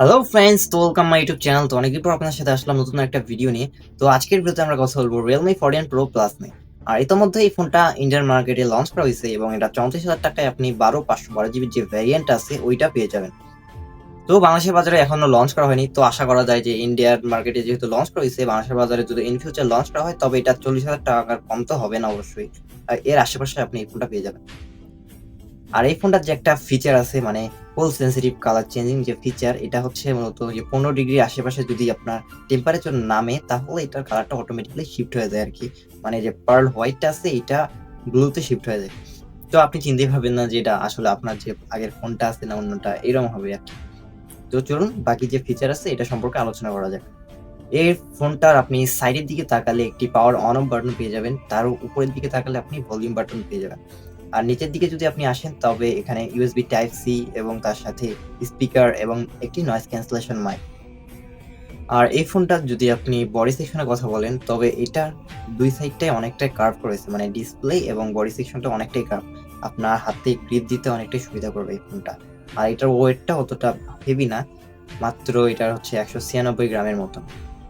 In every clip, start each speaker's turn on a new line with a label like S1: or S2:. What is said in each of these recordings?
S1: Hello friends, তো welcome my YouTube channel. তো অনেকদিন পর আপনার সাথে আসলাম নতুন একটা ভিডিও নিয়ে। তো আজকের ভিডিওতে আমরা কথা বলবো Realme 14 Pro Plus নিয়ে। আর ইতোমধ্যে এই ফোনটা ইন্ডিয়ান মার্কেটে লঞ্চ করা হয়েছে এবং এটা 34,000 টাকায় আপনি 12/512 GB যে ভ্যারিয়েন্ট আছে ওইটা পেয়ে যাবেন। তো বাংলাদেশের বাজারে এখনো লঞ্চ করা হয়নি, তো আশা করা যায় যে ইন্ডিয়ার মার্কেটে যেহেতু লঞ্চ করা হয়েছে, বাংলাদেশের বাজারে যদি ইন ফিউচার লঞ্চ করা হয় তবে এটা 40,000 টাকার কম তো হবে না অবশ্যই। এর আশেপাশে আপনি এই ফোনটা পেয়ে যাবেন। আর এই ফোনটার যে একটা ফিচার আছে, মানে ফুল সেন্সিটিভ কালার চেঞ্জিং যে ফিচার, এটা হচ্ছে মূলত যে 15 ডিগ্রি আশেপাশে যদি আপনার টেম্পারেচার নামে তাহলে এটার কালারটা অটোমেটিক্যালি শিফট হয়ে যায় আর কি। মানে যে পার্ল হোয়াইটটা আছে এটা ব্লুতে শিফট হয়ে যায়। তো আপনি চিনতেই পারবেন না যে এটা আসলে আপনার যে আগের ফোনটা আছে না অন্যটা, এরকম হবে আর কি। তো চলুন বাকি যে ফিচার আছে এটা সম্পর্কে আলোচনা করা যাক। এই ফোনটার আপনি সাইডের দিকে তাকালে একটি পাওয়ার অন অফ বাটন পেয়ে যাবেন, তার উপরের দিকে তাকালে আপনি ভলিউম বাটন পেয়ে যাবেন। আর নিচের দিকে যদি আপনি আসেন তবে এখানে ইউএসবি টাইপ সি এবং তার সাথে স্পিকার এবং একটি নয়েজ ক্যান্সেলেশন মাইক। আর এই ফোনটা যদি আপনি বডি সেকশনের কথা বলেন তবে এটার দুই সাইডটাই অনেকটাই কার্ভ করেছে, মানে ডিসপ্লে এবং বডি সেকশনটা অনেকটাই কার্ভ। আপনার হাতে গ্রিপ দিতে অনেকটাই সুবিধা করবে এই ফোনটা। আর এটার ওয়েটটা অতটা হেভি না, মাত্র এটার হচ্ছে 196 গ্রামের মতন।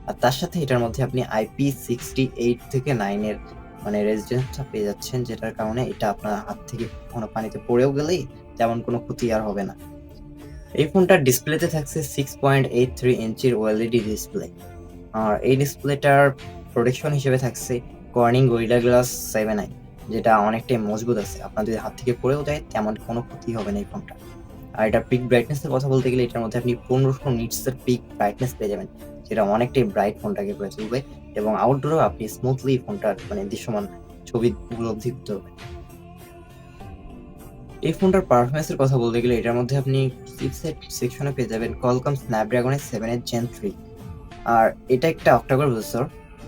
S1: আর তার সাথে এটার মধ্যে আপনি IP68 থেকে 9 এর মানে রেজিস্ট্যান্সটা পেয়ে যাচ্ছেন, যেটার কারণে এটা আপনার হাত থেকে কোনো পানিতে পড়েও গেলেই তেমন কোনো ক্ষতি আর হবে না। এই ফোনটার ডিসপ্লেতে থাকছে 6.83 ইঞ্চির ওএলইডি ডিসপ্লে। আর এই ডিসপ্লেটার প্রোটেকশন হিসেবে থাকছে কর্নিং গরিলা গ্লাস 7i, যেটা অনেকটাই মজবুত আছে। আপনার যদি হাত থেকে পড়েও যায় তেমন কোনো ক্ষতি হবে না এই ফোনটা। আর এটা পিক ব্রাইটনেস এর কথা বলতে গেলে এটার মধ্যে আপনি 1500 নিটস এর পিক ব্রাইটনেস পেয়ে যাবেন, যেটা অনেকটাই ব্রাইট ফোনটাকে করে তুলবে এবং আউটডোরেও আপনি স্মুথলি ফোনটার মানে দৃশ্যমান ছবি উপলব্ধি করতে পারবেন। এই ফোনটার পারফরম্যান্স এর কথা বলতে গেলে এটার মধ্যে আপনি চিপসেট সেকশনে পেয়ে যাবেন Qualcomm Snapdragon 7 Gen 3। আর এটা একটা অক্টা-কোর প্রসেসর।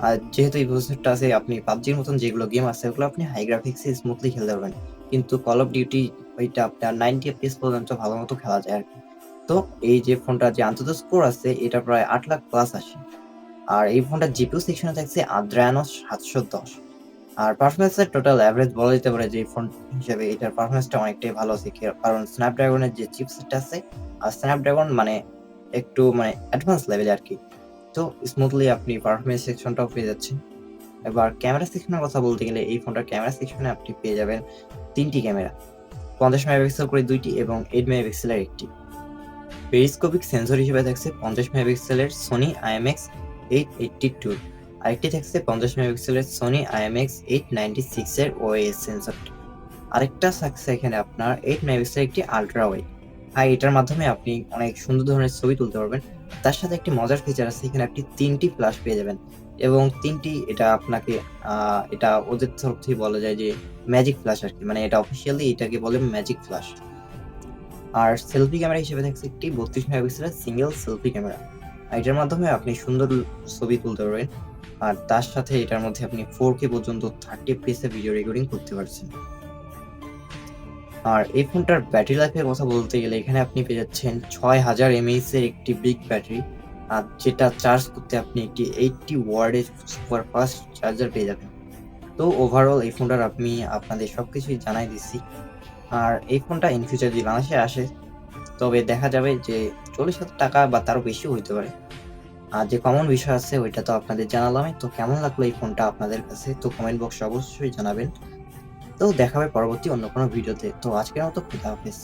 S1: আর যেহেতু এই প্রসেসরটা আছে, আপনি PUBG-র মতন যেগুলো গেম আছে ওগুলো আপনি হাই গ্রাফিক্সে স্মুথলি খেলতে পারবেন। কিন্তু Call of Duty ওইটা আপনার 90 FPS পর্যন্ত ভালোমতো খেলা যায় আরকি। তো এই যে ফোনটার যে আন্তঃ স্কোর আছে এটা প্রায় 8 লাখ প্লাস আসে। আর এই ফোনটার জিপিইউ সেকশনে থাকছে Adreno 710। আর পারফরম্যান্সের টোটাল এভারেজ বলা যেতে পারে যে ফোন হিসেবে এটার পারফরম্যান্সটা অনেকটাই ভালো আছে। কারণ স্ন্যাপড্রাগনের যে চিপসেটটা আছে, আর স্ন্যাপড্রাগন মানে একটু মানে অ্যাডভান্স লেভেলে আরকি। তো স্মুথলি আপনি পারফরম্যান্স সেকশনটাও পেয়ে যাচ্ছেন। এবার ক্যামেরা সেকশনের কথা বলতে গেলে এই ফোনটার ক্যামেরা সেকশনে আপনি পেয়ে যাবেন ৩টি ক্যামেরা। ৫০ মেগাপিক্সেল করে ২টি এবং ৮ মেগাপিক্সেলের একটি। পেরিস্কোপিক সেন্সর হিসেবে থাকছে ৫০ মেগাপিক্সেলের Sony IMX882। আরেকটি থাকছে ৫০ মেগাপিক্সেলের Sony IMX896 এর OIS সেন্সরটি। আরেকটা থাকছে এখানে আপনার ৮ মেগাপিক্সেলের একটি আল্ট্রা ওয়াইড। আর এটার মাধ্যমে আপনি অনেক সুন্দর ধরনের ছবি তুলতে পারবেন। তার সাথে একটি মজার ফিচার আছে, এখানে আপনি ৩টি ফ্ল্যাশ পেয়ে যাবেন এবং ৩টি এটা আপনাকে এটা ওদের তরফ থেকে বলা যায় যে ম্যাজিক ফ্ল্যাশ আরকি। মানে এটা অফিসিয়ালি এটাকে বলে ম্যাজিক ফ্ল্যাশ। আর সেলফি ক্যামেরা হিসেবে থাকছে একটি ৩২ মেগাপিক্সেলের সিঙ্গেল সেলফি ক্যামেরা। এটার মাধ্যমে আপনি সুন্দর ছবি তুলতে পারবেন। আর তার সাথে এটার মধ্যে আপনি 4K পর্যন্ত 30 FPS এ ভিডিও রেকর্ডিং করতে পারছেন। আর এই ফোনটার ব্যাটারি লাইফের কথা বলতে গেলে এখানে আপনি পেয়ে যাচ্ছেন ৬০০০ mAh এর একটি বিগ ব্যাটারি। আর যেটা চার্জ করতে আপনি একটি 80 ওয়াটের সুপার ফাস্ট চার্জার পেয়ে যাবেন। তো ওভারঅল এই ফোনটার আমি আপনাদের সবকিছুই জানাই দিচ্ছি। আর এই ফোনটা ইন ফিউচার যদি বাংলাদেশে আসে তবে দেখা যাবে যে ৪০,০০০ টাকা বা তারও বেশিও হইতে পারে। আর যে কমন বিষয় আছে ওইটা তো আপনাদের জানালামই। তো কেমন লাগলো এই ফোনটা আপনাদের কাছে? তো কমেন্ট বক্সে অবশ্যই জানাবেন। তো দেখা হবে পরবর্তী অন্য কোনো ভিডিওতে। তো আজকের মতো খোদা হাফেজ।